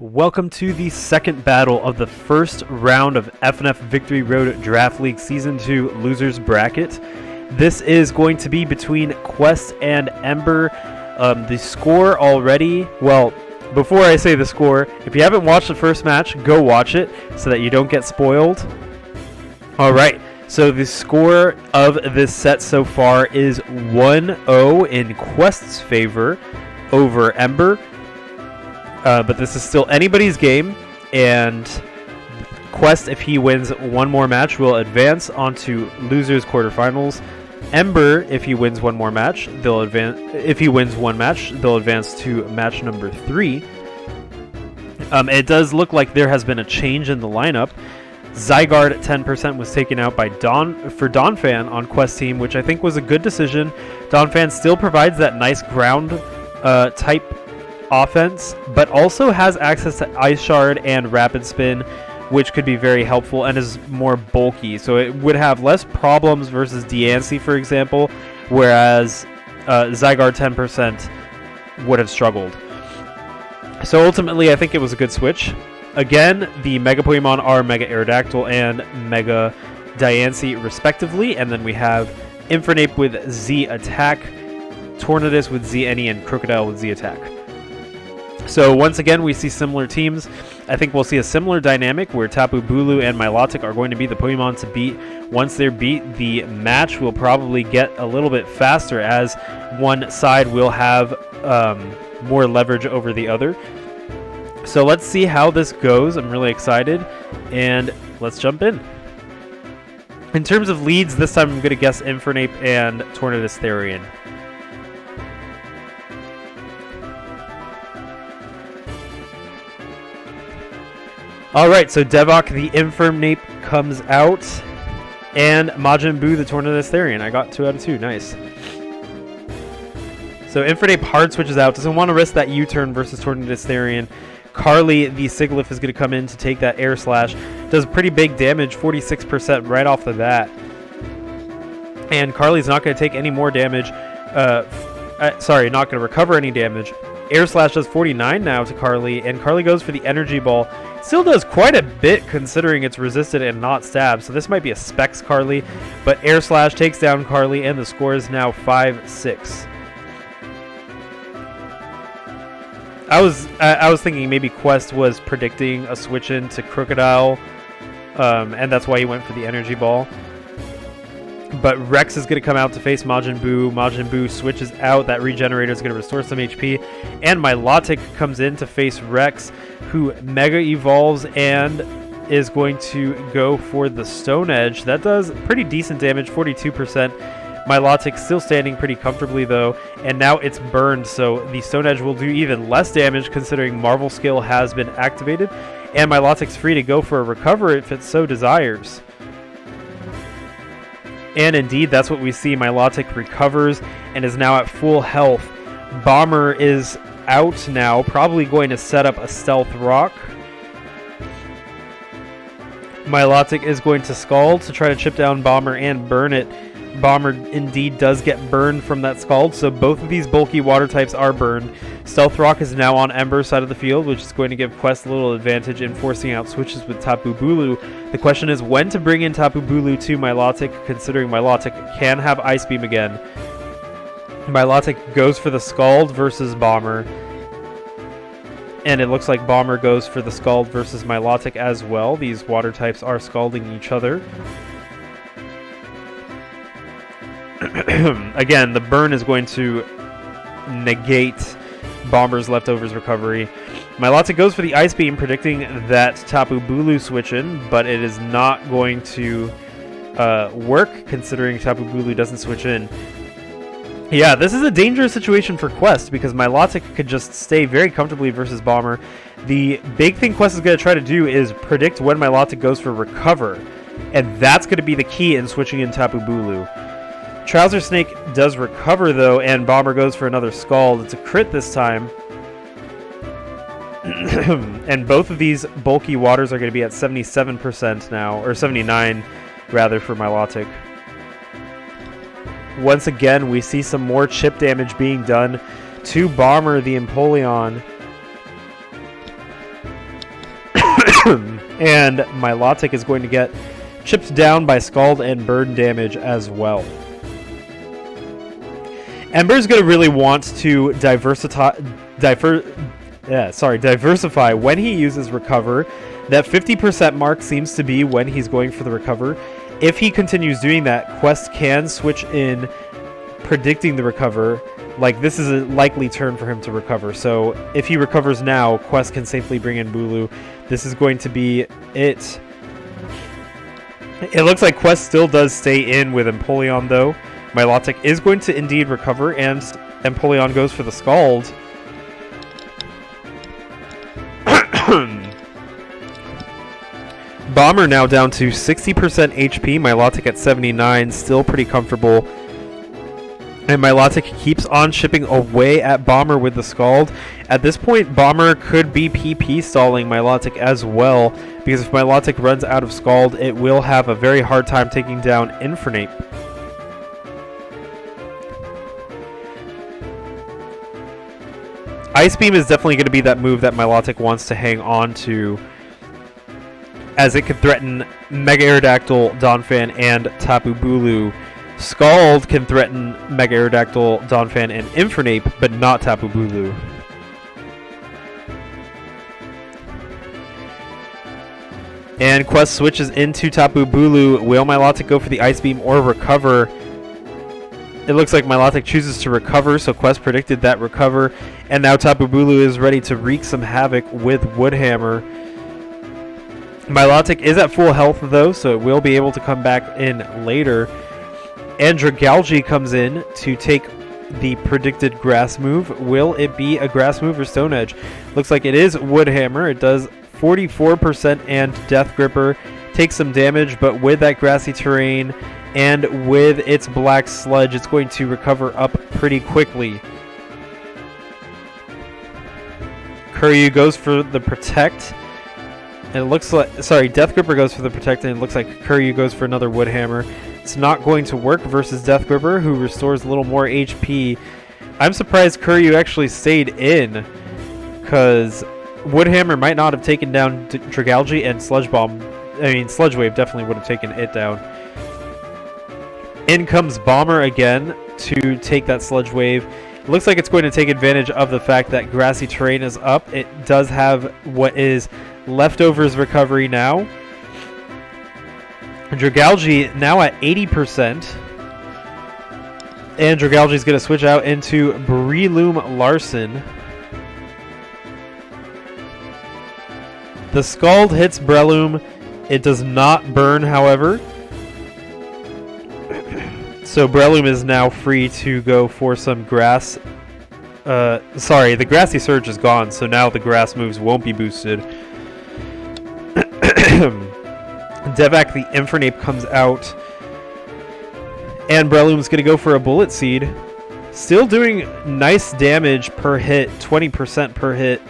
Welcome to the second battle of the first round of FnF Victory Road Draft League Season 2 Losers Bracket. This is going to be between Quest and Ember. The score already, well, before I say the score, if you haven't watched the first match, go watch it so that you don't get spoiled. Alright, so the score of this set so far is 1-0 in Quest's favor over Ember. But this is still anybody's game, and Quest, if he wins one more match, will advance onto losers quarterfinals. Ember, if he wins one more match, they'll advance. If he wins one match, they'll advance to match number 3. It does look like there has been a change in the lineup. Zygarde at 10% was taken out by Donphan on Quest team, which I think was a good decision. Donphan still provides that nice ground type offense, but also has access to Ice Shard and Rapid Spin, which could be very helpful and is more bulky. So it would have less problems versus Diancie, for example, whereas Zygarde 10% would have struggled. So ultimately, I think it was a good switch. Again, the Mega Pokemon are Mega Aerodactyl and Mega Diancie, respectively, and then we have Infernape with Z Attack, Tornadus with Z Any, and Crocodile with Z Attack. So once again, we see similar teams. I think we'll see a similar dynamic where Tapu Bulu and Milotic are going to be the Pokemon to beat. Once they're beat, the match will probably get a little bit faster as one side will have more leverage over the other. So let's see how this goes. I'm really excited, and let's jump in. In terms of leads, this time I'm going to guess Infernape and Tornadus Therian. Alright, so Devok the Infernape comes out, and Majin Buu the Tornadus Therian. I got 2 out of 2, nice. So Infernape hard switches out, doesn't want to risk that U-turn versus Tornadus Therian. Carly the Sigilyph is going to come in to take that Air Slash. Does pretty big damage, 46% right off the bat. And Carly's not going to take any more damage. Sorry, not going to recover any damage. Air Slash does 49 now to Carly, and Carly goes for the Energy Ball. Still does quite a bit considering it's resisted and not stabbed, so this might be a Specs Carly, but Air Slash takes down Carly, and the score is now 5-6. I was thinking maybe Quest was predicting a switch in to Crocodile, and that's why he went for the Energy Ball. But Rex is going to come out to face Majin Buu. Majin Buu switches out. That Regenerator is going to restore some HP. And Milotic comes in to face Rex, who Mega Evolves and is going to go for the Stone Edge. That does pretty decent damage, 42%. Milotic still standing pretty comfortably, though. And now it's burned, so the Stone Edge will do even less damage considering Marvel Skill has been activated. And Milotic's free to go for a recover if it so desires. And indeed, that's what we see. Milotic recovers and is now at full health. Bomber is out now, probably going to set up a Stealth Rock. Milotic is going to Scald to try to chip down Bomber and burn it. Bomber indeed does get burned from that Scald, so both of these bulky water types are burned. Stealth Rock is now on Ember's side of the field, which is going to give Quest a little advantage in forcing out switches with Tapu Bulu. The question is when to bring in Tapu Bulu to Milotic, considering Milotic can have Ice Beam again. Milotic goes for the Scald versus Bomber, and it looks like Bomber goes for the Scald versus Milotic as well. These water types are scalding each other. Again, the burn is going to negate Bomber's leftovers recovery. Milotic goes for the Ice Beam, predicting that Tapu Bulu switch in, but it is not going to work considering Tapu Bulu doesn't switch in. Yeah, this is a dangerous situation for Quest because Milotic could just stay very comfortably versus Bomber. The big thing Quest is going to try to do is predict when Milotic goes for recover, and that's going to be the key in switching in Tapu Bulu. Trouser Snake does recover, though, and Bomber goes for another Scald. It's a crit this time. And both of these bulky waters are going to be at 77% now, or 79, rather, for Milotic. Once again, we see some more chip damage being done to Bomber the Empoleon. And Milotic is going to get chipped down by Scald and burn damage as well. Ember's going to really want to diversify when he uses Recover. That 50% mark seems to be when he's going for the Recover. If he continues doing that, Quest can switch in predicting the Recover. Like, this is a likely turn for him to recover. So if he recovers now, Quest can safely bring in Bulu. This is going to be it. It looks like Quest still does stay in with Empoleon, though. Milotic is going to indeed recover, and Empoleon goes for the Scald. Bomber now down to 60% HP. Milotic at 79, still pretty comfortable. And Milotic keeps on chipping away at Bomber with the Scald. At this point, Bomber could be PP stalling Milotic as well, because if Milotic runs out of Scald, it will have a very hard time taking down Infernape. Ice Beam is definitely going to be that move that Milotic wants to hang on to, as it could threaten Mega Aerodactyl, Donphan, and Tapu Bulu. Scald can threaten Mega Aerodactyl, Donphan, and Infernape, but not Tapu Bulu. And Quest switches into Tapu Bulu. Will Milotic go for the Ice Beam or Recover? It looks like Milotic chooses to Recover, so Quest predicted that Recover. And now Tapu Bulu is ready to wreak some havoc with Woodhammer. Milotic is at full health, though, so it will be able to come back in later. And Dragalge comes in to take the predicted Grass move. Will it be a Grass move or Stone Edge? Looks like it is Woodhammer. It does 44%, and Death Gripper takes some damage, but with that grassy terrain and with its Black Sludge, it's going to recover up pretty quickly. Kuryu goes for the Protect. And it looks like, Death Gripper goes for the Protect, and it looks like Kuryu goes for another Woodhammer. It's not going to work versus Death Gripper, who restores a little more HP. I'm surprised Kuryu actually stayed in, because Woodhammer might not have taken down Dragalge, and Sludge Wave definitely would have taken it down. In comes Bomber again to take that Sludge Wave. It looks like it's going to take advantage of the fact that grassy terrain is up. It does have what is Leftovers recovery now. Dragalge now at 80%. And Dragalge is going to switch out into Breloom Larson. The Scald hits Breloom. It does not burn, however. So Breloom is now free to go for some grass. The Grassy Surge is gone, so now the grass moves won't be boosted. Devac the Infernape comes out. And Breloom's going to go for a Bullet Seed. Still doing nice damage per hit, 20% per hit.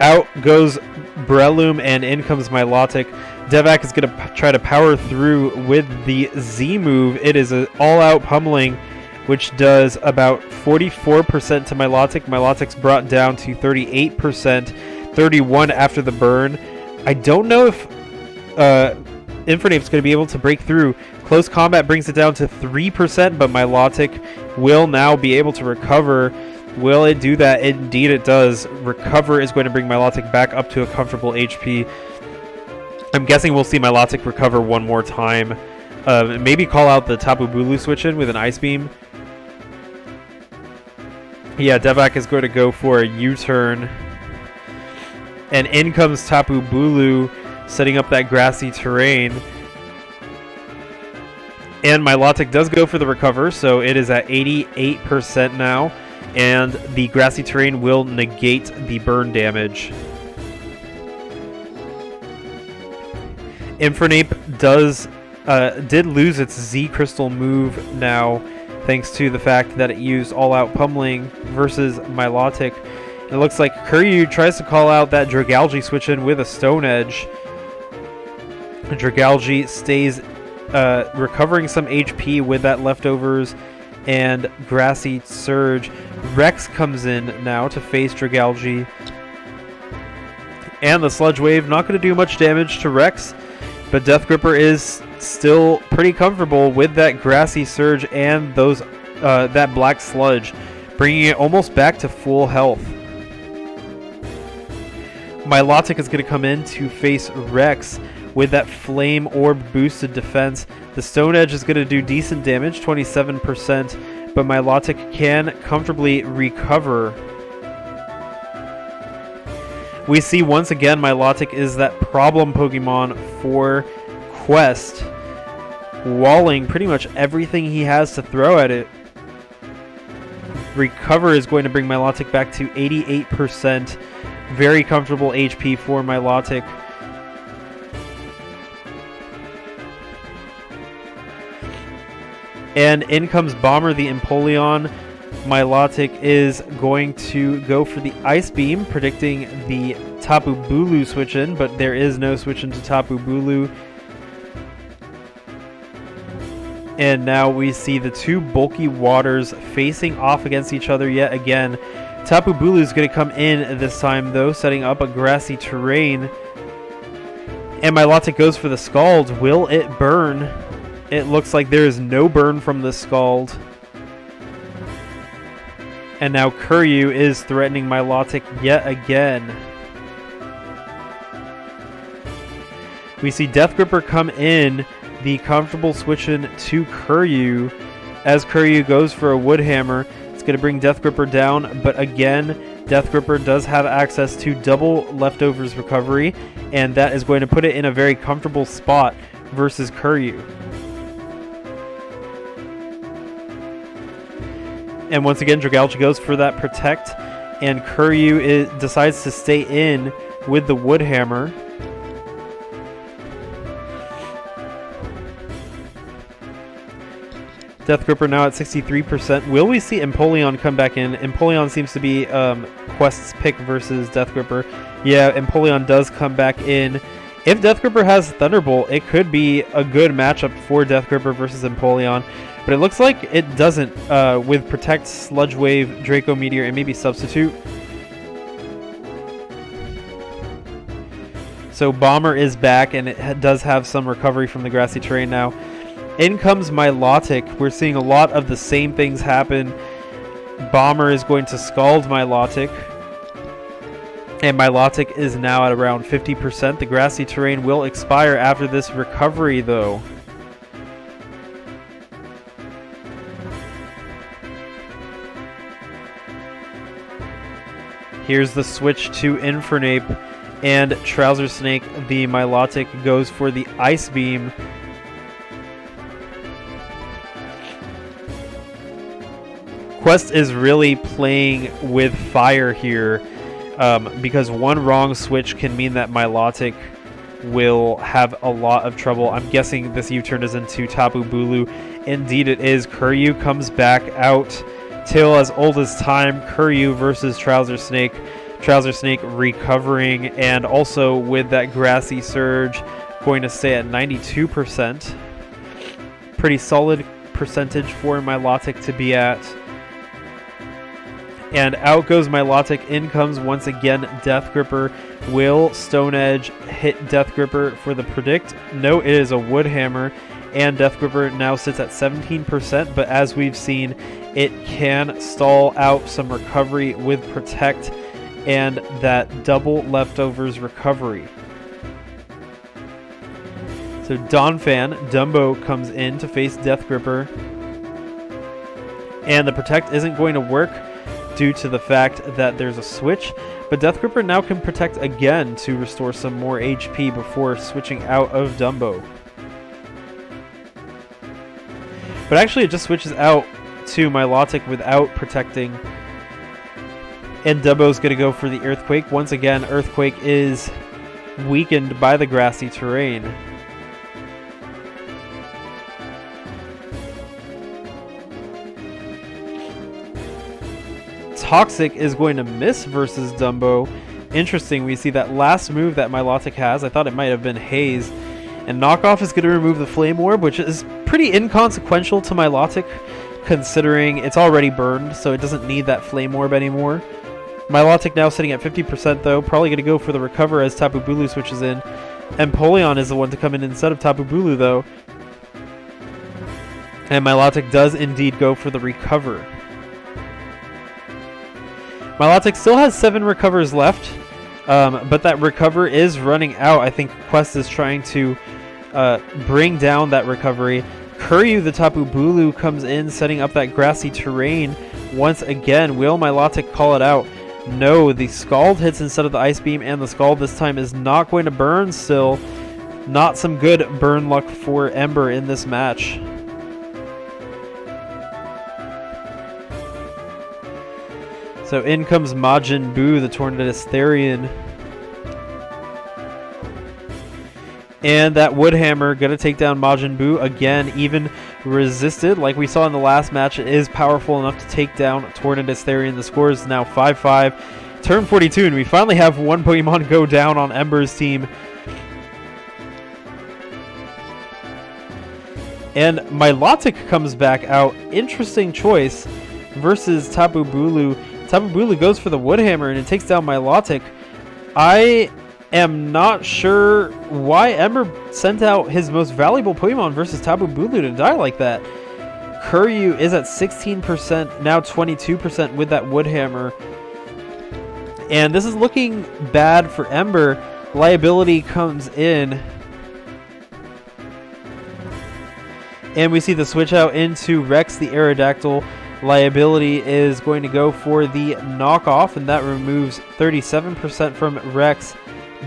Out goes Breloom, and in comes Milotic. Devac is going to try to power through with the Z move. It is an all-out pummeling, which does about 44% to Milotic. Milotic's brought down to 38%, 31% after the burn. I don't know if Infernape's going to be able to break through. Close combat brings it down to 3%, but Milotic will now be able to recover. Will it do that? Indeed it does. Recover is going to bring Milotic back up to a comfortable HP. I'm guessing we'll see Milotic recover one more time. Maybe call out the Tapu Bulu switch in with an Ice Beam. Yeah, Devac is going to go for a U-turn. And in comes Tapu Bulu, setting up that grassy terrain. And Milotic does go for the recover, so it is at 88% now. And the grassy terrain will negate the burn damage. Infernape did lose its Z Crystal move now, thanks to the fact that it used all-out pummeling versus Milotic. It looks like Kuryu tries to call out that Dragalge switch in with a Stone Edge. Dragalge stays recovering some HP with that Leftovers, and Grassy Surge. Rex comes in now to face Dragalge. And the Sludge Wave, not going to do much damage to Rex, but Death Gripper is still pretty comfortable with that Grassy Surge and those that Black Sludge, bringing it almost back to full health. Milotic is going to come in to face Rex with that Flame Orb boosted defense. The Stone Edge is going to do decent damage, 27%, but Milotic can comfortably recover. We see once again Milotic is that problem Pokemon for Quest, walling pretty much everything he has to throw at it. Recover is going to bring Milotic back to 88%. Very comfortable HP for Milotic. And in comes Bomber the Empoleon. Milotic is going to go for the Ice Beam, predicting the Tapu Bulu switch in, but there is no switch into Tapu Bulu. And now we see the two bulky waters facing off against each other yet again. Tapu Bulu is going to come in this time though, setting up a grassy terrain. And Milotic goes for the Scald. Will it burn? It looks like there is no burn from the Scald. And now Kuryu is threatening Milotic yet again. We see Death Gripper come in, the comfortable switch in to Kuryu, as Kuryu goes for a Wood Hammer. It's going to bring Death Gripper down, but again, Death Gripper does have access to double Leftovers recovery, and that is going to put it in a very comfortable spot versus Kuryu. And once again, Dragalge goes for that Protect, and Kuryu decides to stay in with the Wood Hammer. Death Gripper now at 63%. Will we see Empoleon come back in? Empoleon seems to be Quest's pick versus Death Gripper. Yeah, Empoleon does come back in. If Death Gripper has Thunderbolt, it could be a good matchup for Death Gripper versus Empoleon. But it looks like it doesn't with Protect, Sludge Wave, Draco Meteor, and maybe Substitute. So Bomber is back, and it does have some recovery from the grassy terrain now. In comes Milotic. We're seeing a lot of the same things happen. Bomber is going to Scald Milotic. And Milotic is now at around 50%. The grassy terrain will expire after this recovery, though. Here's the switch to Infernape, and Trouser Snake, the Milotic, goes for the Ice Beam. Quest is really playing with fire here, because one wrong switch can mean that Milotic will have a lot of trouble. I'm guessing this U-turn is into Tapu Bulu. Indeed it is. Kuryu comes back out. Tale as old as time. Kuryu versus Trouser Snake. Trouser Snake recovering, and also with that Grassy Surge going to stay at 92%. Pretty solid percentage for Milotic to be at. And out goes Milotic. In comes once again Death Gripper. Will Stone Edge hit Death Gripper for the predict? No, it is a Wood Hammer. And Death Gripper now sits at 17%, but as we've seen, it can stall out some recovery with Protect and that double Leftovers recovery. So Donphan, Dumbo comes in to face Death Gripper. And the Protect isn't going to work due to the fact that there's a switch, but Death Gripper now can Protect again to restore some more HP before switching out of Dumbo. But actually it just switches out to Milotic without protecting. And Dumbo's going to go for the Earthquake. Once again, Earthquake is weakened by the grassy terrain. Toxic is going to miss versus Dumbo. Interesting, we see that last move that Milotic has. I thought it might have been Haze. And Knockoff is going to remove the Flame Orb, which is pretty inconsequential to Milotic. considering it's already burned, so it doesn't need that Flame Orb anymore. Milotic now sitting at 50% though, probably going to go for the Recover as Tapu Bulu switches in. Empoleon is the one to come in instead of Tapu Bulu though. And Milotic does indeed go for the Recover. Milotic still has 7 Recovers left, but that Recover is running out. I think Quest is trying to bring down that recovery. Kuryu, the Tapu Bulu, comes in, setting up that grassy terrain once again. Will Milotic call it out? No, the Scald hits instead of the Ice Beam, and the Scald this time is not going to burn still. Not some good burn luck for Ember in this match. So in comes Majin Buu, the Tornadus Therian. And that Wood Hammer going to take down Majin Buu again, even resisted. Like we saw in the last match, it is powerful enough to take down Tornadus Therian. The score is now 5-5. Turn 42, and we finally have one Pokemon go down on Ember's team. And Milotic comes back out. Interesting choice versus Tapu Bulu. Tapu Bulu goes for the Wood Hammer, and it takes down Milotic. I am not sure why Ember sent out his most valuable Pokemon versus Tapu Bulu to die like that. Kuryu is at 16%, now 22% with that Wood Hammer. And this is looking bad for Ember. Liability comes in. And we see the switch out into Rex the Aerodactyl. Liability is going to go for the knockoff, and that removes 37% from Rex.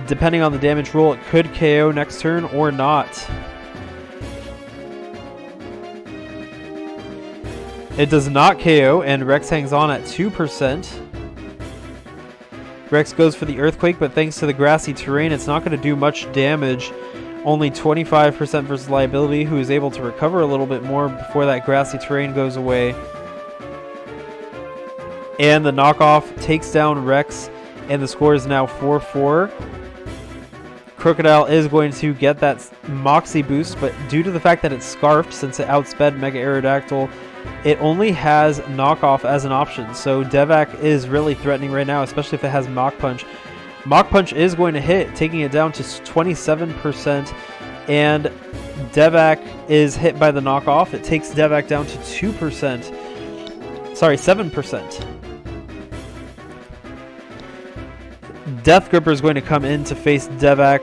Depending on the damage roll, it could KO next turn or not. It does not KO, and Rex hangs on at 2%. Rex goes for the Earthquake, but thanks to the grassy terrain, it's not going to do much damage. Only 25% versus Liability, who is able to recover a little bit more before that grassy terrain goes away. And the knockoff takes down Rex, and the score is now 4-4. Crocodile is going to get that Moxie boost, but due to the fact that it's Scarfed, since it outsped Mega Aerodactyl, it only has knockoff as an option. So Devac is really threatening right now, especially if it has Mach Punch. Mach Punch is going to hit, taking it down to 27%, and Devac is hit by the knockoff. It takes Devac down to 2%. Sorry, 7%. Death Gripper is going to come in to face Devac.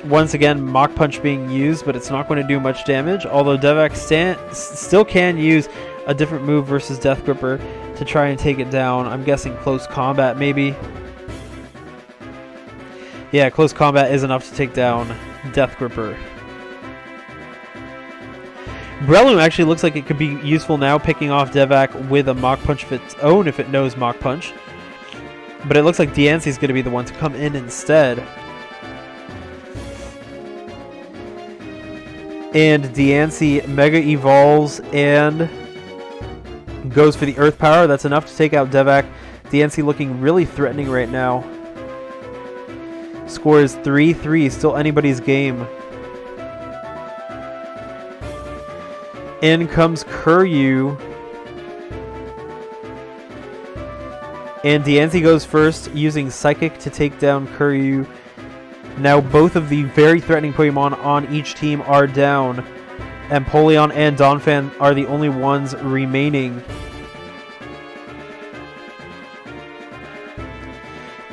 Once again, Mach Punch being used, but it's not going to do much damage. Although Devac still can use a different move versus Death Gripper to try and take it down. I'm guessing Close Combat maybe. Yeah, Close Combat is enough to take down Death Gripper. Breloom actually looks like it could be useful now, picking off Devac with a Mach Punch of its own if it knows Mach Punch. But it looks like Diancie is going to be the one to come in instead. And Diancie Mega Evolves and goes for the Earth Power. That's enough to take out Devac. Diancie looking really threatening right now. Score is 3-3, still anybody's game. In comes Kuryu. And Diancie goes first, using Psychic to take down Kuryu. Now both of the very threatening Pokemon on each team are down. Empoleon and Donphan are the only ones remaining.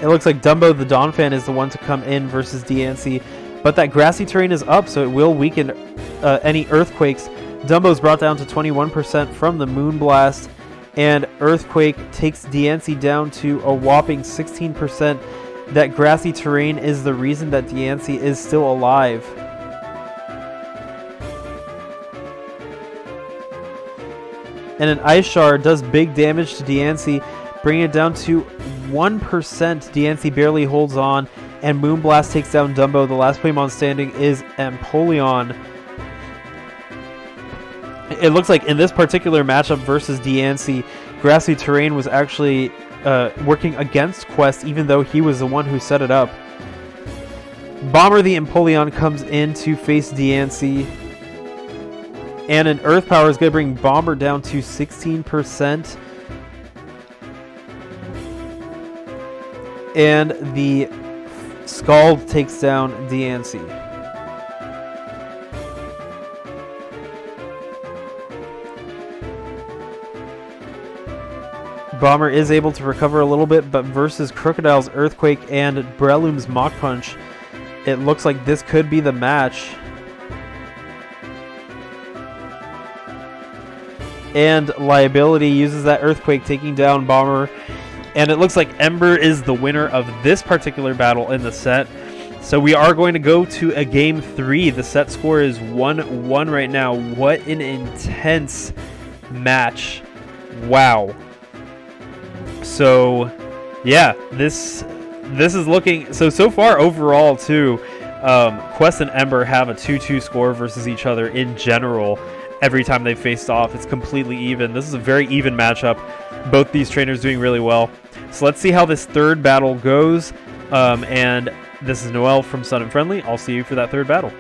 It looks like Dumbo the Donphan is the one to come in versus Diancie. But that grassy terrain is up, so it will weaken any Earthquakes. Dumbo's brought down to 21% from the Moonblast. And Earthquake takes Diancie down to a whopping 16%. That grassy terrain is the reason that Diancie is still alive. And an Ice Shard does big damage to Diancie, bringing it down to 1%. Diancie barely holds on, and Moonblast takes down Dumbo. The last Pokemon standing is Empoleon. It looks like in this particular matchup versus Diancie, grassy terrain was actually working against Quest, even though he was the one who set it up. Bomber the Empoleon comes in to face Diancie. And an Earth Power is going to bring Bomber down to 16%. And the Scald takes down DNC. Bomber is able to recover a little bit, but versus Crocodile's Earthquake and Breloom's Mach Punch, it looks like this could be the match. And Liability uses that Earthquake, taking down Bomber. And it looks like Ember is the winner of this particular battle in the set. So we are going to go to a game 3. The set score is 1-1 right now. What an intense match. Wow. So, yeah, this is looking... So far, overall, too, Quest and Ember have a 2-2 score versus each other in general. Every time they've faced off, it's completely even. This is a very even matchup. Both these trainers doing really well. So let's see how this third battle goes. And this is Noel from Sun and Friendly. I'll see you for that third battle.